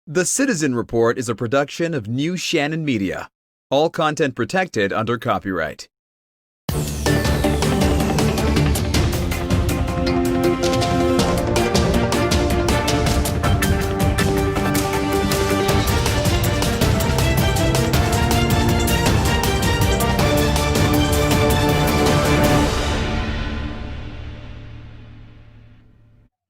The Citizen Report is a production of New Shannon Media. All content protected under copyright.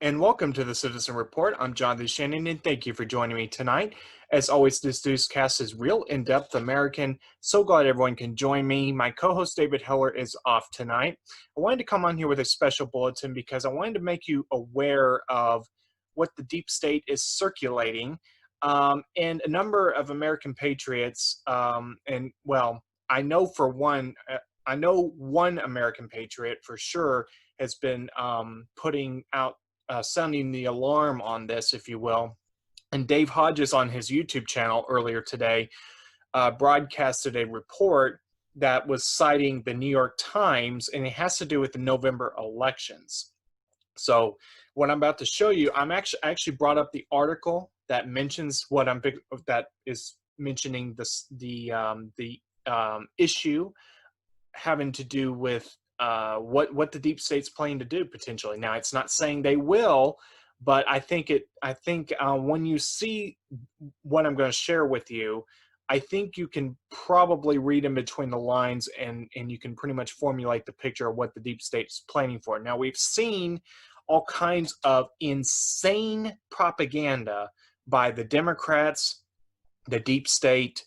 And welcome to the Citizen Report. I'm Jonathan Shannon, and thank you for joining me tonight. As always, this newscast is real in-depth American. So glad everyone can join me. My co-host David Heller is off tonight. I wanted to come on here with a special bulletin because I wanted to make you aware of what the deep state is circulating. And a number of American patriots, I know one American patriot for sure has been putting out sounding the alarm on this, if you will. And Dave Hodges on his YouTube channel earlier today broadcasted a report that was citing the New York Times, and it has to do with the November elections. So what I'm about to show you, I actually brought up the article that mentions that is mentioning the issue having to do with what the deep state's planning to do potentially. Now, it's not saying they will, but I think when you see what I'm going to share with you, I think you can probably read in between the lines, and you can pretty much formulate the picture of what the deep state's planning for. Now, we've seen all kinds of insane propaganda by the Democrats, the deep state.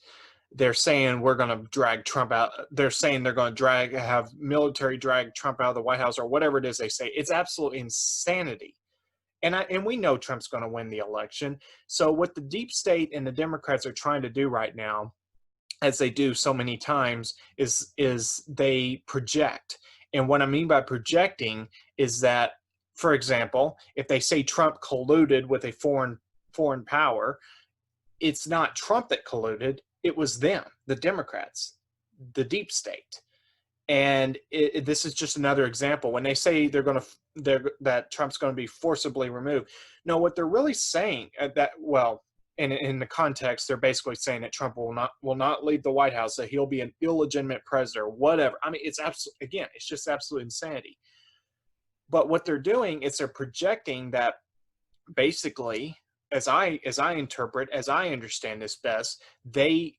They're saying we're going to drag Trump out. They're saying they're going to have military drag Trump out of the White House, or whatever it is they say. It's absolute insanity. And we know Trump's going to win the election. So what the deep state and the Democrats are trying to do right now, as they do so many times, is they project. And what I mean by projecting is that, for example, if they say Trump colluded with a foreign power, it's not Trump that colluded. It was them, the Democrats, the deep state. And this is just another example. When they say that Trump's going to be forcibly removed, no, what they're really saying in the context, they're basically saying that Trump will not leave the White House, that he'll be an illegitimate president or whatever. I mean, it's just absolute insanity. But what they're doing is they're projecting that basically, as I understand this best, the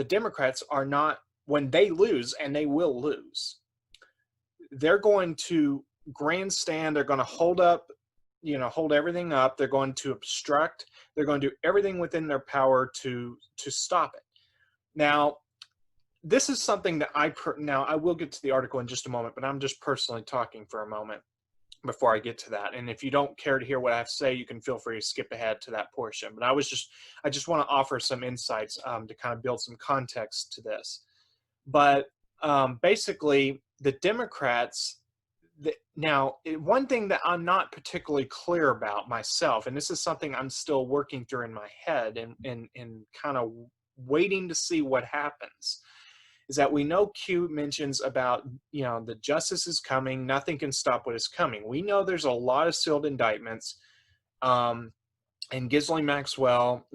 Democrats are not, when they lose, and they will lose, they're going to grandstand, they're going to hold everything up, they're going to obstruct, they're going to do everything within their power to stop it. Now, this is something that I will get to the article in just a moment, but I'm just personally talking for a moment before I get to that. And if you don't care to hear what I have to say, you can feel free to skip ahead to that portion. But I just want to offer some insights to kind of build some context to this. But basically, the Democrats, now, one thing that I'm not particularly clear about myself, and this is something I'm still working through in my head and kind of waiting to see what happens, is that we know Q mentions about, the justice is coming, nothing can stop what is coming. We know there's a lot of sealed indictments. And Ghislaine Maxwell,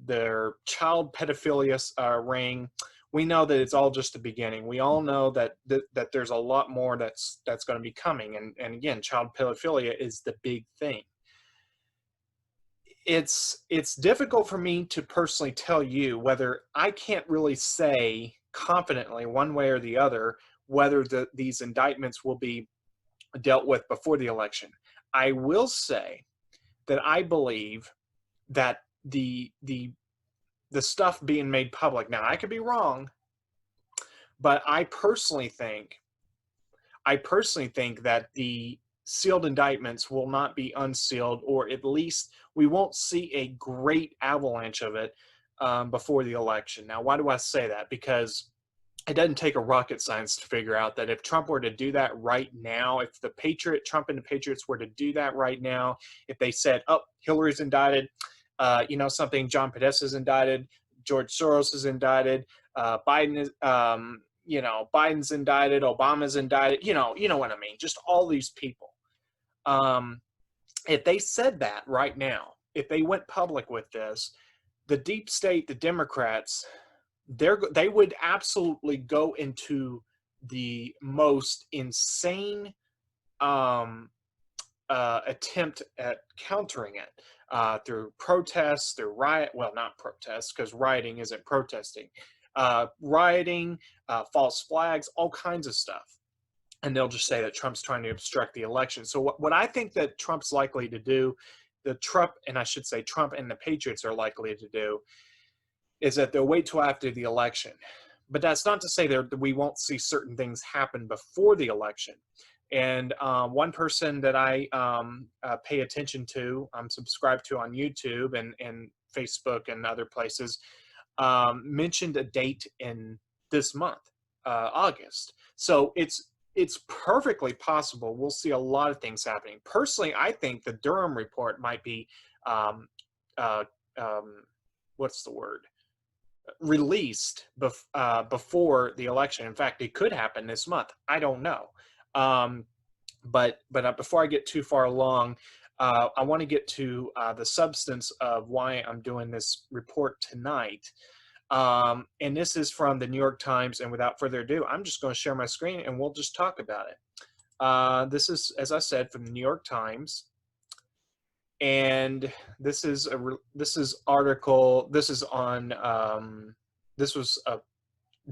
their child pedophilia ring, we know that it's all just the beginning. We all know that there's a lot more that's going to be coming. And again, child pedophilia is the big thing. It's difficult for me to personally tell you whether I can't really say confidently one way or the other whether these indictments will be dealt with before the election. I will say that I believe that the stuff being made public, now I could be wrong, but I personally think that the sealed indictments will not be unsealed, or at least we won't see a great avalanche of it before the election. Now, why do I say that? Because it doesn't take a rocket science to figure out that if Trump were to do that right now, if Trump and the Patriots were to do that right now, if they said, oh, Hillary's indicted, John Podesta is indicted, George Soros is indicted, Biden is, Biden's indicted, Obama's indicted, you know what I mean? Just all these people. If they said that right now, if they went public with this, the deep state, the Democrats, they would absolutely go into the most insane attempt at countering it through protests, through well, not protests, because rioting isn't protesting, rioting, false flags, all kinds of stuff. And they'll just say that Trump's trying to obstruct the election. So what I think that Trump's likely to do, Trump and the Patriots are likely to do, is that they'll wait till after the election. But that's not to say that we won't see certain things happen before the election. And one person that I pay attention to, I'm subscribed to on YouTube and Facebook and other places, mentioned a date in this month, August. So it's perfectly possible we'll see a lot of things happening. Personally, I think the Durham report might be, what's the word? Released before the election. In fact, it could happen this month. I don't know. But before I get too far along, I want to get to the substance of why I'm doing this report tonight. And this is from the New York Times. And without further ado, I'm just going to share my screen and we'll just talk about it. This is, as I said, from the New York Times. And this is article. This is on. This was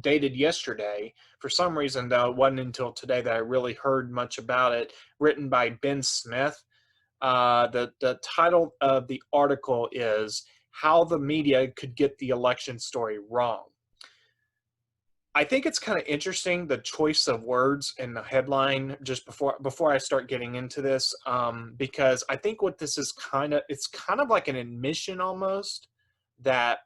dated yesterday. For some reason, though, it wasn't until today that I really heard much about it. Written by Ben Smith. The title of the article is "How the Media Could Get the Election Story Wrong." I think it's kind of interesting, the choice of words in the headline, just before I start getting into this, because I think what this is it's kind of like an admission almost that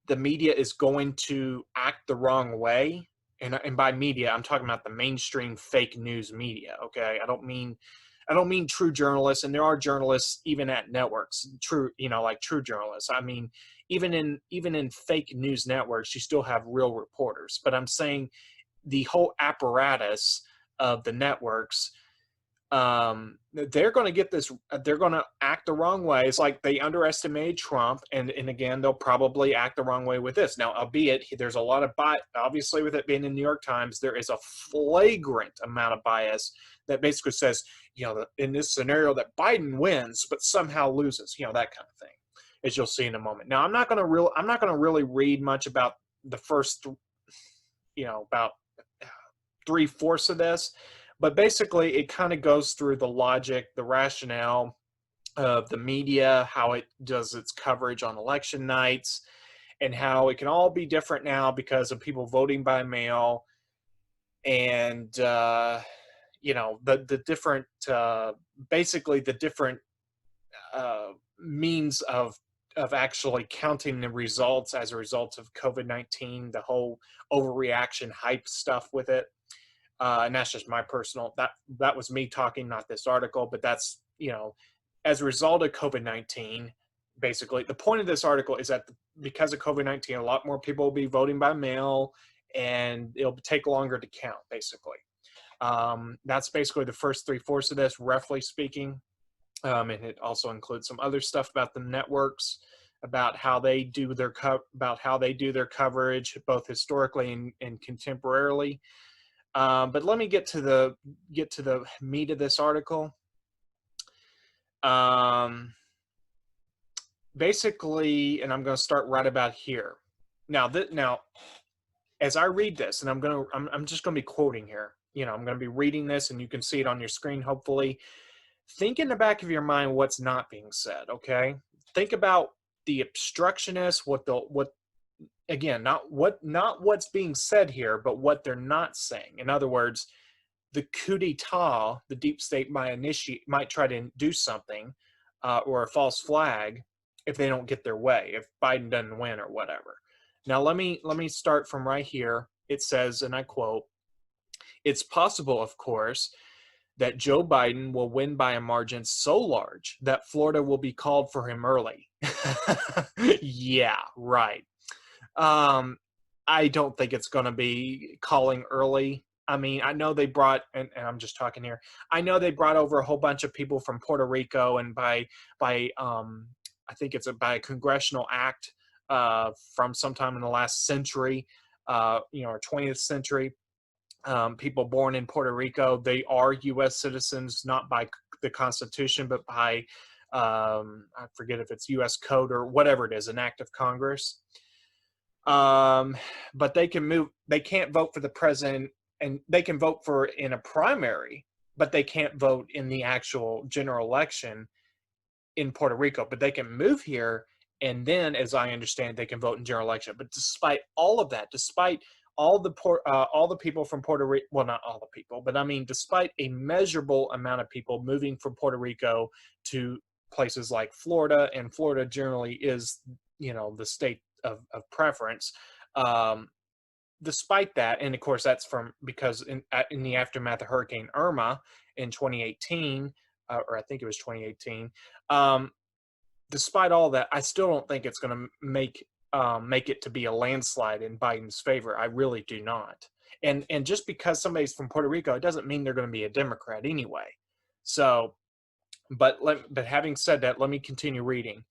the media is going to act the wrong way. And by media, I'm talking about the mainstream fake news media. Okay. I don't mean true journalists, and there are journalists even at networks, true journalists. I mean, even in fake news networks, you still have real reporters. But I'm saying the whole apparatus of the networks, they're going to get this. They're going to act the wrong way. It's like they underestimated Trump, and again, they'll probably act the wrong way with this. Now, albeit there's a lot of bias, obviously, with it being in the New York Times, there is a flagrant amount of bias that basically says, in this scenario that Biden wins but somehow loses, that kind of thing, as you'll see in a moment. Now, I'm not going to really read much about the first, about 3/4 of this, but basically it kind of goes through the logic, the rationale of the media, how it does its coverage on election nights, and how it can all be different now because of people voting by mail, and the different, basically the different means of actually counting the results as a result of COVID-19, the whole overreaction hype stuff with it. And that's just my personal, that was me talking, not this article, but that's, as a result of COVID-19, basically the point of this article is that because of COVID-19, a lot more people will be voting by mail and it'll take longer to count, basically. That's basically the first 3/4 of this, roughly speaking. And it also includes some other stuff about the networks, about how they do their coverage, both historically and contemporarily. But let me get to the meat of this article. Basically, and I'm going to start right about here. Now, as I read this, and I'm just going to be quoting here. I'm going to be reading this, and you can see it on your screen, hopefully. Think in the back of your mind what's not being said, okay? Think about the obstructionists, again, not what's being said here, but what they're not saying. In other words, the coup d'etat, the deep state might try to do something, or a false flag, if they don't get their way, if Biden doesn't win or whatever. Now, let me start from right here. It says, and I quote, "It's possible, of course, that Joe Biden will win by a margin so large that Florida will be called for him early." Yeah, right. I don't think it's going to be calling early. I mean, I know they brought, and I'm just talking here, I know they brought over a whole bunch of people from Puerto Rico, and by I think it's by a congressional act from sometime in the last century, or 20th century. People born in Puerto Rico, they are U.S. citizens, not by the Constitution, but by, I forget if it's U.S. Code or whatever it is, an act of Congress. But they can move, they can't vote for the president, and they can vote for in a primary, but they can't vote in the actual general election in Puerto Rico. But they can move here, and then, as I understand, they can vote in general election. But despite all of that, despite all the people from Puerto Rico, well, not all the people, but I mean, despite a measurable amount of people moving from Puerto Rico to places like Florida, and Florida generally is, the state of preference. Despite that, and of course that's because in the aftermath of Hurricane Irma in 2018, or I think it was 2018. Despite all that, I still don't think it's going to make it to be a landslide in Biden's favor. I really do not. And just because somebody's from Puerto Rico, it doesn't mean they're going to be a Democrat anyway. So, but having said that, let me continue reading.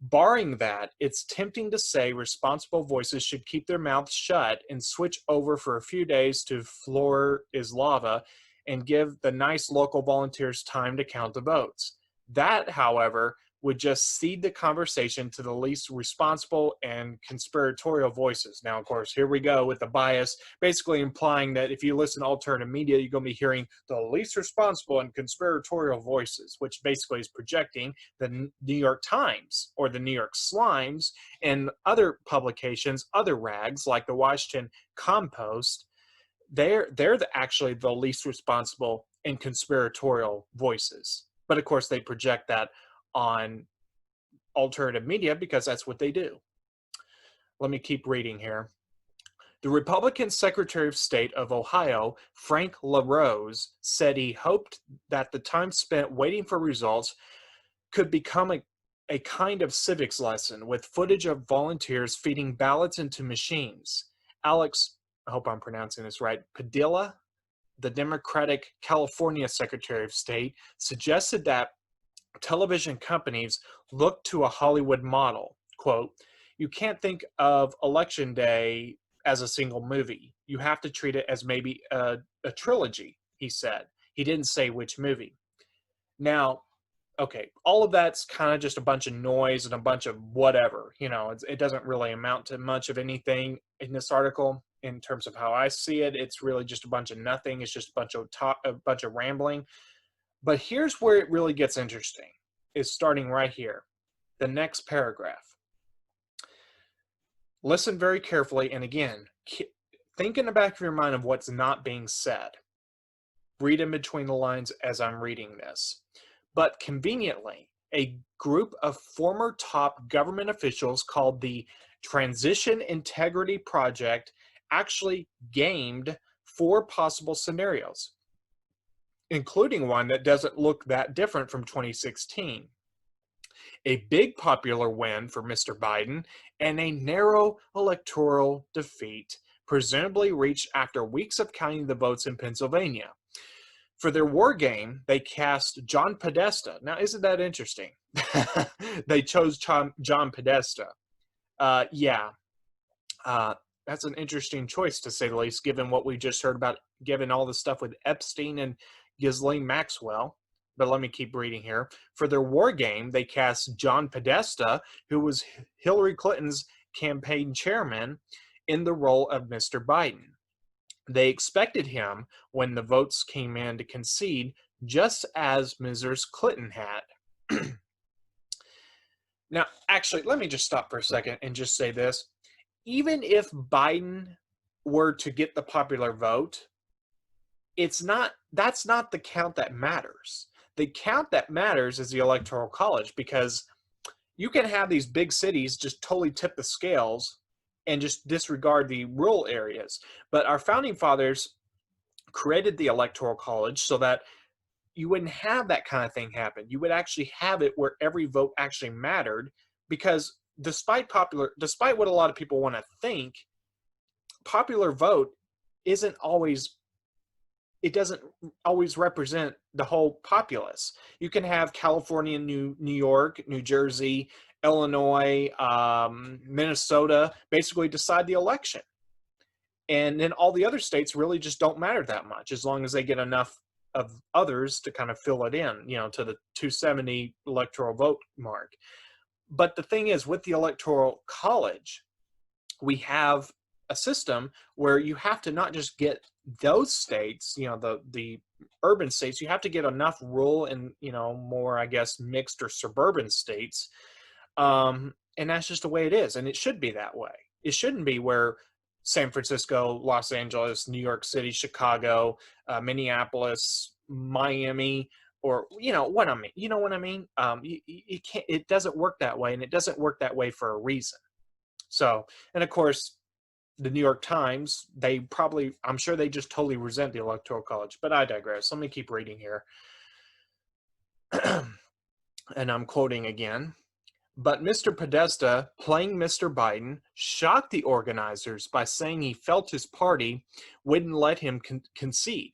Barring that, it's tempting to say responsible voices should keep their mouths shut and switch over for a few days to floor is lava and give the nice local volunteers time to count the votes. That, however, would just cede the conversation to the least responsible and conspiratorial voices. Now, of course, here we go with the bias, basically implying that if you listen to alternative media, you're going to be hearing the least responsible and conspiratorial voices, which basically is projecting the New York Times or the New York Slimes and other publications, other rags like the Washington Compost. They're actually the least responsible and conspiratorial voices. But of course, they project that on alternative media because that's what they do. Let me keep reading here. The Republican Secretary of State of Ohio, Frank LaRose, said he hoped that the time spent waiting for results could become a kind of civics lesson with footage of volunteers feeding ballots into machines. Alex, I hope I'm pronouncing this right, Padilla, the Democratic California Secretary of State, suggested that television companies look to a Hollywood model. Quote, you can't think of Election Day as a single movie. You have to treat it as maybe a trilogy, he said. He didn't say which movie. Now, okay, all of that's kind of just a bunch of noise and a bunch of whatever. It doesn't really amount to much of anything in this article in terms of how I see it. It's really just a bunch of nothing. It's just a bunch of talk, a bunch of rambling. But here's where it really gets interesting, is starting right here, the next paragraph. Listen very carefully, and again, think in the back of your mind of what's not being said. Read in between the lines as I'm reading this. But conveniently, a group of former top government officials called the Transition Integrity Project actually gamed 4 possible scenarios, including one that doesn't look that different from 2016. A big popular win for Mr. Biden and a narrow electoral defeat, presumably reached after weeks of counting the votes in Pennsylvania. For their war game, they cast John Podesta. Now, isn't that interesting? They chose John Podesta. That's an interesting choice, to say the least, given what we just heard about, given all the stuff with Epstein and Ghislaine Maxwell. But let me keep reading here. For their war game, they cast John Podesta, who was Hillary Clinton's campaign chairman, in the role of Mr. Biden. They expected him, when the votes came in, to concede, just as Mrs. Clinton had. Now, actually, let me just stop for a second and just say this. Even if Biden were to get the popular vote, that's not the count that matters. The count that matters is the Electoral College, because you can have these big cities just totally tip the scales and just disregard the rural areas. But our founding fathers created the Electoral College so that you wouldn't have that kind of thing happen. You would actually have it where every vote actually mattered, because despite what a lot of people want to think, popular vote isn't always it doesn't always represent the whole populace. You can have California, New York, New Jersey, Illinois, Minnesota basically decide the election. And then all the other states really just don't matter that much as long as they get enough of others to kind of fill it in, to the 270 electoral vote mark. But the thing is, with the Electoral College, we have a system where you have to not just get those states, the urban states, you have to get enough rural and, more, I guess, mixed or suburban states. And that's just the way it is. And it should be that way. It shouldn't be where San Francisco, Los Angeles, New York City, Chicago, Minneapolis, Miami, or what I mean. You know what I mean? You can't. It doesn't work that way, and it doesn't work that way for a reason. So, and of course, the New York Times, I'm sure they just totally resent the Electoral College. But I digress. Let me keep reading here. And I'm quoting again. But Mr. Podesta, playing Mr. Biden, shocked the organizers by saying he felt his party wouldn't let him concede.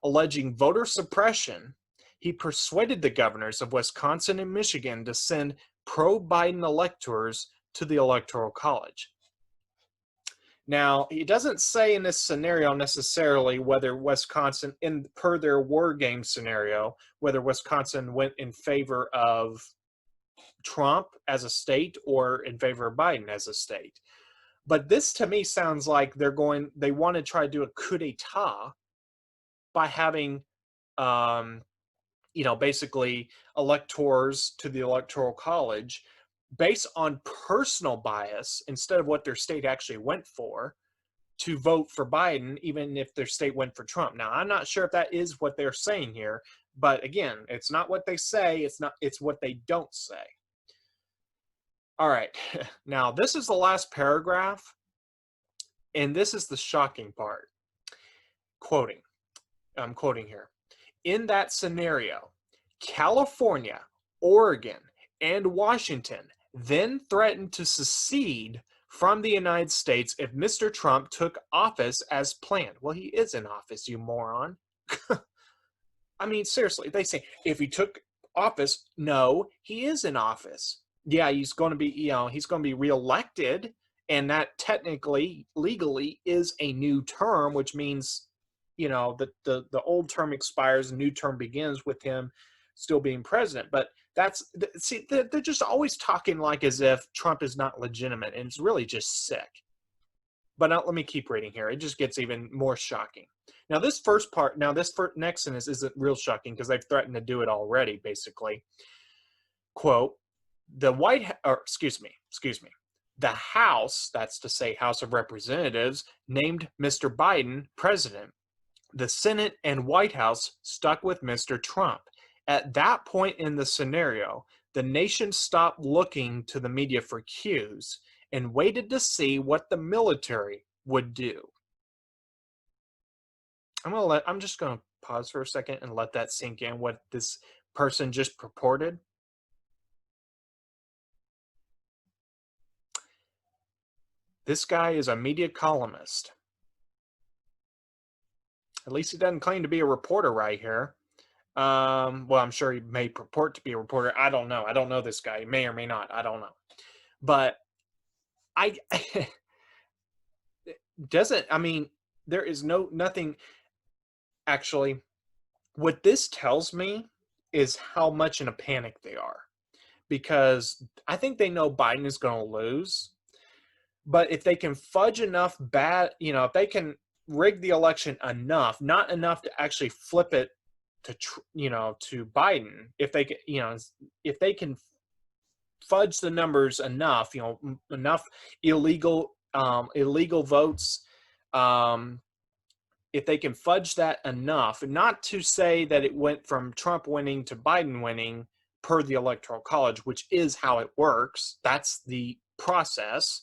Alleging voter suppression, he persuaded the governors of Wisconsin and Michigan to send pro-Biden electors to the Electoral College. Now, he doesn't say in this scenario necessarily whether Wisconsin, per their war game scenario, whether Wisconsin went in favor of Trump as a state or in favor of Biden as a state. But this to me sounds like they want to try to do a coup d'etat by having, basically electors to the Electoral College based on personal bias instead of what their state actually went for, to vote for Biden, even if their state went for Trump. Now, I'm not sure if that is what they're saying here, but again, it's not what they say, it's what they don't say. All right, now this is the last paragraph, and this is the shocking part. I'm quoting here. In that scenario, California, Oregon, and Washington then threatened to secede from the United States if Mr. Trump took office as planned. Well, he is in office, you moron. I mean, seriously, they say if he took office, no, he is in office. Yeah, he's going to be, he's going to be reelected, and that technically, legally, is a new term, which means, that the old term expires, the new term begins with him still being president. But they're just always talking like as if Trump is not legitimate, and it's really just sick. But let me keep reading here. It just gets even more shocking. Now, this next sentence isn't real shocking because they've threatened to do it already, basically. Quote, the House, that's to say House of Representatives, named Mr. Biden president. The Senate and White House stuck with Mr. Trump. At that point in the scenario, the nation stopped looking to the media for cues and waited to see what the military would do. I'm just going to pause for a second and let that sink in, what this person just purported. This guy is a media columnist. At least he doesn't claim to be a reporter right here. Well, I'm sure he may purport to be a reporter. I don't know. I don't know this guy. He may or may not. I don't know. But there is nothing. Actually, what this tells me is how much in a panic they are. Because I think they know Biden is going to lose. But if they can fudge enough if they can rig the election enough, not enough to actually flip it to Biden, if they can fudge the numbers enough, enough illegal votes, if they can fudge that enough, not to say that it went from Trump winning to Biden winning per the Electoral College, which is how it works. That's the process.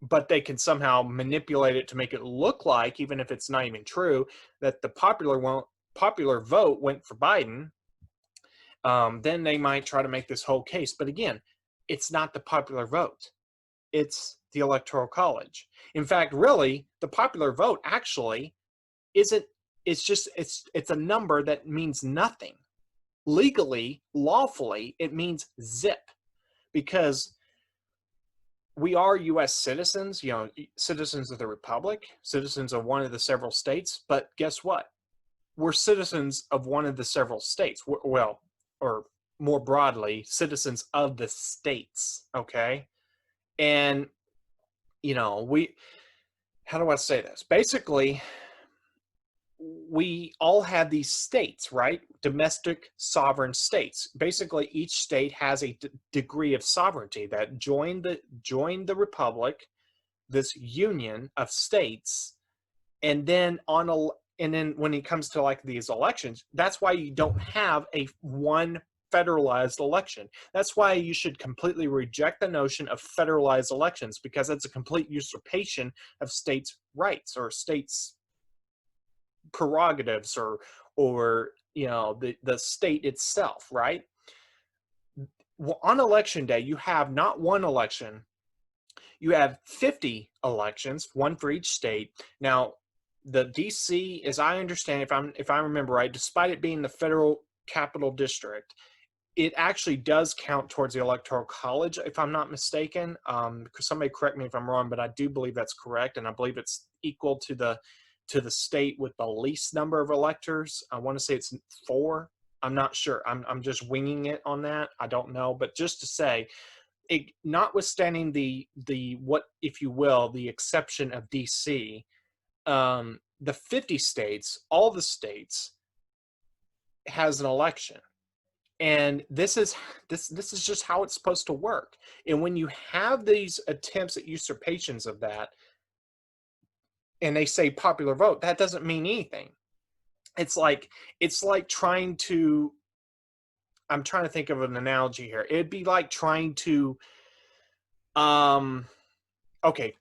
But they can somehow manipulate it to make it look like, even if it's not even true, that the popular vote went for Biden. Then they might try to make this whole case. But again, it's not the popular vote. It's the Electoral College. In fact, really, the popular vote actually isn't, it's a number that means nothing. Legally, lawfully, it means zip, because we are U.S. citizens, citizens of the Republic, citizens of one of the several states. But guess what? We're citizens of one of the several states. Well, or more broadly, citizens of the states. Okay. And, how do I say this? Basically, we all have these states, right? Domestic sovereign states. Basically, each state has a degree of sovereignty that joined the republic, this union of states. And then when it comes to like these elections, that's why you don't have a one federalized election. That's why you should completely reject the notion of federalized elections, because it's a complete usurpation of states' rights or states' prerogatives, or the state itself, right? Well, on election day, you have not one election, you have 50 elections, one for each state. Now, the DC, as I understand, if I remember right, despite it being the federal capital district, it actually does count towards the electoral college, if I'm not mistaken. Somebody correct me if I'm wrong, but I do believe that's correct, and I believe it's equal to the state with the least number of electors. I want to say it's 4. I'm not sure. I'm just winging it on that. I don't know, but just to say, notwithstanding the what, if you will, the exception of DC, the 50 states, all the states, has an election. And this is just how it's supposed to work. And when you have these attempts at usurpations of that, and they say popular vote, that doesn't mean anything. It's like trying to, I'm trying to think of an analogy here. It'd be like trying to, okay,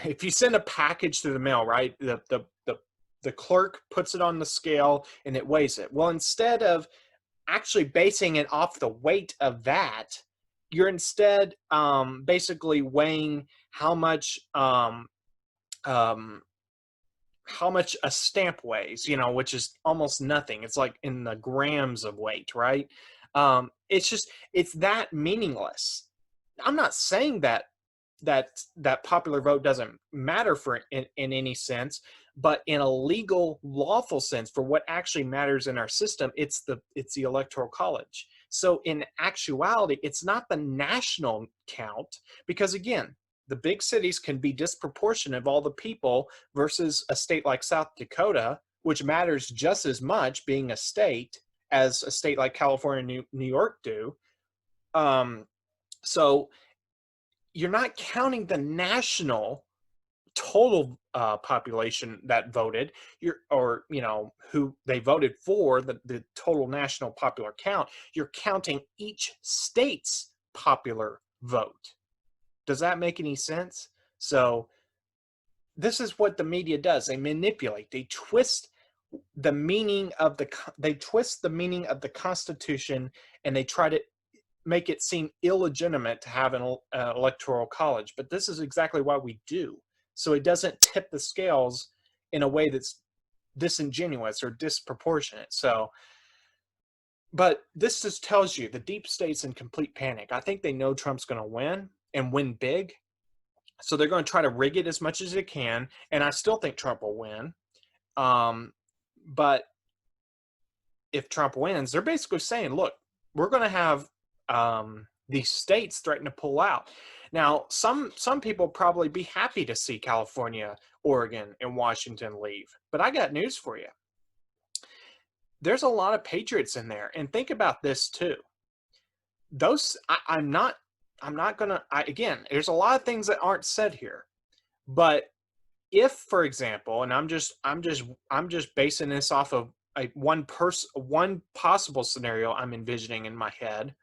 if you send a package through the mail, right? The clerk puts it on the scale and it weighs it. Well, instead of actually basing it off the weight of that, you're instead basically weighing how much a stamp weighs, which is almost nothing. It's like in the grams of weight, right? It's that meaningless. I'm not saying that popular vote doesn't matter in any sense, but in a legal, lawful sense, for what actually matters in our system, it's the electoral college. So in actuality, it's not the national count, because again, the big cities can be disproportionate of all the people versus a state like South Dakota, which matters just as much being a state as a state like California, New York do. So you're not counting the national total population that voted, who they voted for, the total national popular count. You're counting each state's popular vote. Does that make any sense? So this is what the media does. They manipulate. They twist the meaning of the Constitution, and they try to make it seem illegitimate to have an electoral college. But this is exactly why we do. So it doesn't tip the scales in a way that's disingenuous or disproportionate. So, but this just tells you the deep state's in complete panic. I think they know Trump's going to win and win big. So they're going to try to rig it as much as they can. And I still think Trump will win. But if Trump wins, they're basically saying, look, we're going to have these states threaten to pull out. Now, some people probably be happy to see California, Oregon, and Washington leave. But I got news for you. There's a lot of patriots in there. And think about this too. I'm not gonna, again, there's a lot of things that aren't said here. But if, for example, and I'm just basing this off of one possible scenario I'm envisioning in my head.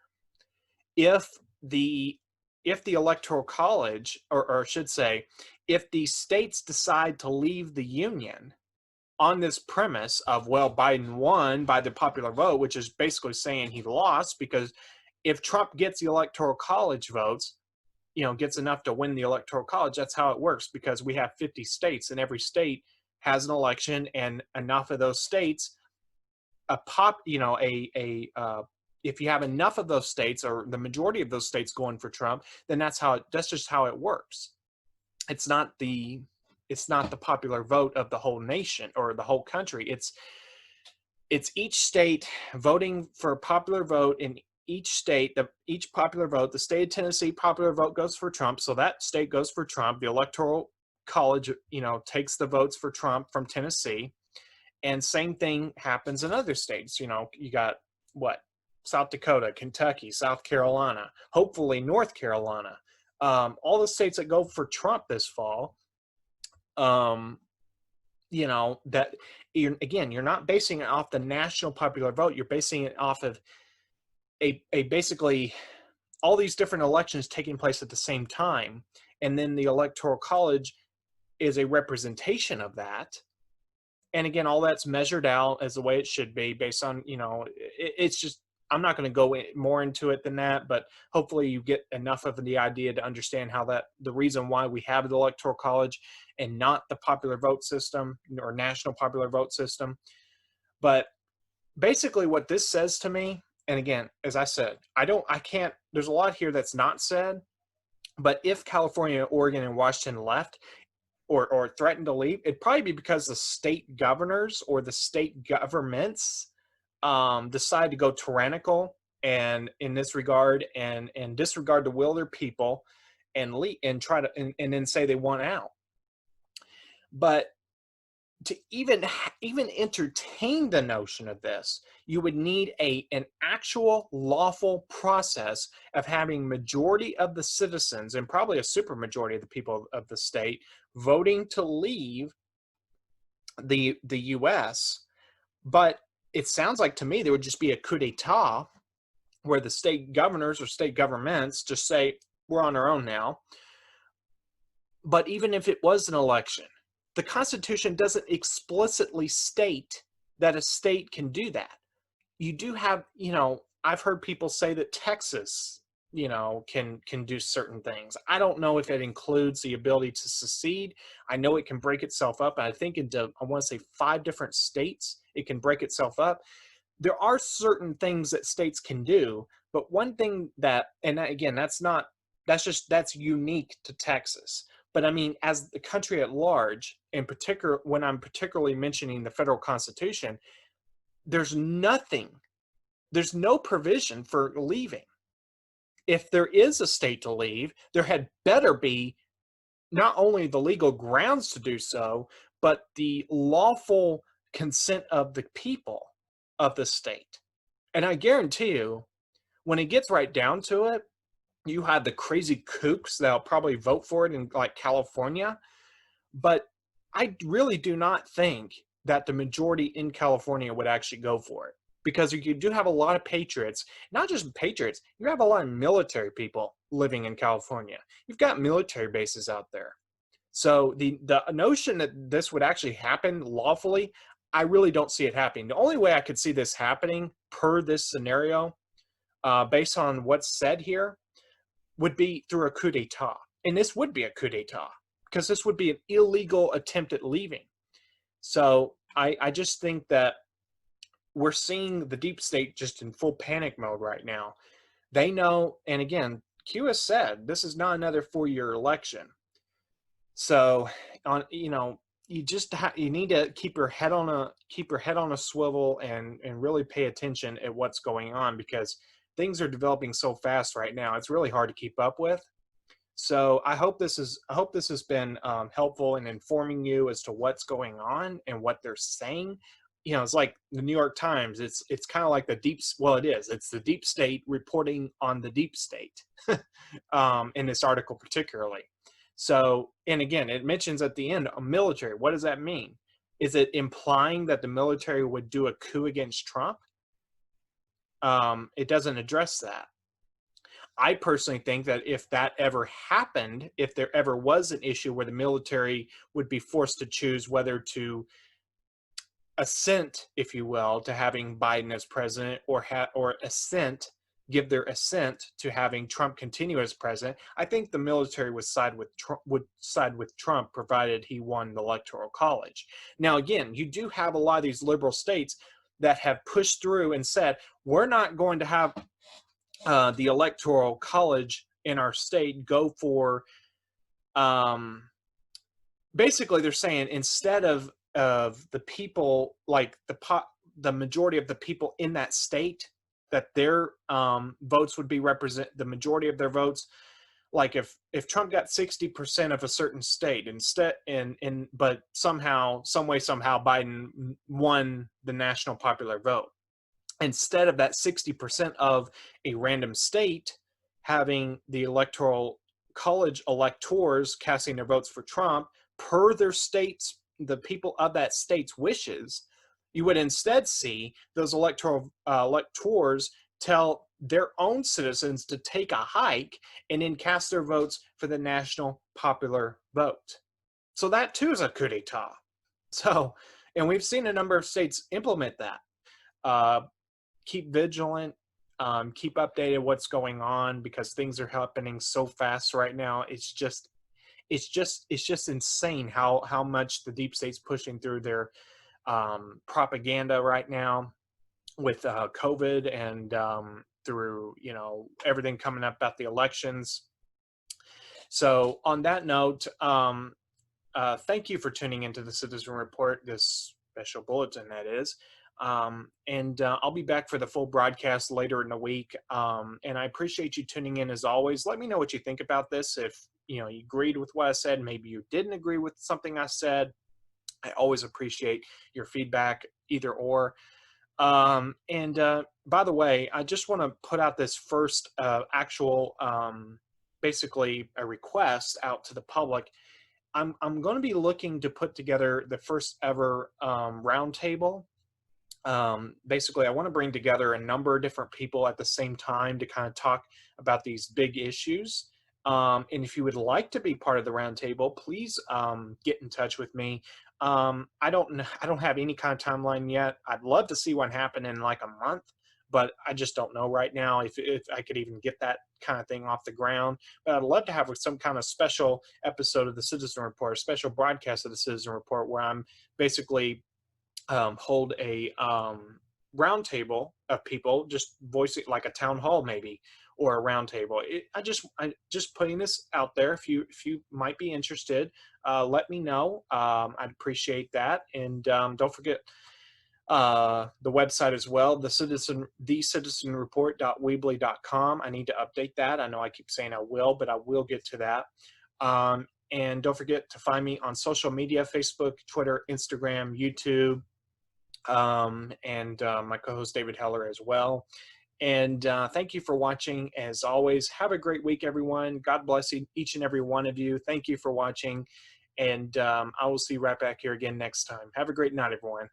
If the electoral college, or I should say, if the states decide to leave the union on this premise of, well, Biden won by the popular vote, which is basically saying he lost, because if Trump gets the electoral college votes, gets enough to win the electoral college, that's how it works, because we have 50 states, and every state has an election and enough of those states, a pop, you know, if you have enough of those states or the majority of those states going for Trump, then that's just how it works. It's not the popular vote of the whole nation or the whole country. It's each state voting for a popular vote in each state. Each popular vote, the state of Tennessee popular vote goes for Trump, so that state goes for Trump. The electoral college, you know, takes the votes for Trump from Tennessee, and same thing happens in other states. You know, you got what, South Dakota, Kentucky, South Carolina, hopefully North Carolina, all the states that go for Trump this fall. You know, that you're not basing it off the national popular vote. You're basing it off of a basically all these different elections taking place at the same time, and then the electoral college is a representation of that. And again, all that's measured out as the way it should be based on, you know, it's just, I'm not going to go more into it than that, but hopefully you get enough of the idea to understand how the reason why we have the electoral college and not the popular vote system or national popular vote system. But basically what this says to me, and again, as I said, there's a lot here that's not said, but if California, Oregon, and Washington left, or threatened to leave, it'd probably be because the state governors or the state governments decide to go tyrannical and in this regard and disregard the will of their people and leave and try to and then say they want out. But to even entertain the notion of this, you would need an actual lawful process of having majority of the citizens and probably a super majority of the people of the state voting to leave the U.S. But it sounds like to me there would just be a coup d'etat where the state governors or state governments just say, we're on our own now. But even if it was an election, the Constitution doesn't explicitly state that a state can do that. You do have, you know, I've heard people say that Texas, you know, can do certain things. I don't know if it includes the ability to secede. I know it can break itself up. I think into, I want to say 5 different states, it can break itself up. There are certain things that states can do, but one thing that, and again, that's unique to Texas. But I mean, as the country at large, in particular, when I'm particularly mentioning the federal Constitution, there's no provision for leaving. If there is a state to leave, there had better be not only the legal grounds to do so, but the lawful consent of the people of the state. And I guarantee you, when it gets right down to it, you have the crazy kooks that'll probably vote for it in like California. But I really do not think that the majority in California would actually go for it, because you do have a lot of patriots, not just patriots, you have a lot of military people living in California. You've got military bases out there. So the notion that this would actually happen lawfully, I really don't see it happening. The only way I could see this happening per this scenario, based on what's said here, would be through a coup d'etat. And this would be a coup d'etat, because this would be an illegal attempt at leaving. So I just think that we're seeing the deep state just in full panic mode right now. They know, and again, Q has said this is not another 4-year election. So, you know, you need to keep your head on a swivel and really pay attention at what's going on, because things are developing so fast right now. It's really hard to keep up with. So I hope this has been helpful in informing you as to what's going on and what they're saying. You know, it's like the New York Times. It's kind of like it's the deep state reporting on the deep state in this article particularly. So, and again, it mentions at the end a military. What does that mean? Is it implying that the military would do a coup against Trump? It doesn't address that. I personally think that if that ever happened, if there ever was an issue where the military would be forced to choose whether to assent, if you will, to having Biden as president or assent give their assent to having Trump continue as president, I think the military would side with Trump, provided he won the Electoral College. Now, again, you do have a lot of these liberal states that have pushed through and said, we're not going to have the Electoral College in our state go for, basically they're saying, instead of the people, like the majority of the people in that state, that their votes would be the majority of their votes. Like if Trump got 60% of a certain state but somehow, some way, somehow Biden won the national popular vote, instead of that 60% of a random state having the Electoral College electors casting their votes for Trump per their state's, the people of that state's wishes, you would instead see those electors tell their own citizens to take a hike and then cast their votes for the national popular vote. So that too is a coup d'etat. So, and we've seen a number of states implement that. Keep vigilant, keep updated what's going on, because things are happening so fast right now. It's just insane how much the deep state's pushing through their propaganda right now with COVID and through, everything coming up about the elections. So on that note, thank you for tuning into the Citizen Report, this special bulletin that is. And I'll be back for the full broadcast later in the week. And I appreciate you tuning in as always. Let me know what you think about this. If you agreed with what I said, maybe you didn't agree with something I said. I always appreciate your feedback, either or. And by the way, I just want to put out this first actual, basically a request out to the public. I'm going to be looking to put together the first ever roundtable. Basically, I want to bring together a number of different people at the same time to kind of talk about these big issues. And if you would like to be part of the roundtable, please get in touch with me. I don't have any kind of timeline yet. I'd love to see what happened in like a month, but I just don't know right now if I could even get that kind of thing off the ground. But I'd love to have some kind of special episode of the Citizen Report, a special broadcast of the Citizen Report, where I'm basically hold a roundtable of people, just voicing, like a town hall maybe, or a roundtable. I just putting this out there. If you might be interested, let me know. I'd appreciate that. And don't forget the website as well, thecitizenreport.weebly.com. I need to update that. I know I keep saying I will, but I will get to that. And don't forget to find me on social media: Facebook, Twitter, Instagram, YouTube, and my co-host David Heller as well. And thank you for watching. As always, have a great week, everyone. God bless each and every one of you. Thank you for watching. And I will see you right back here again next time. Have a great night, everyone.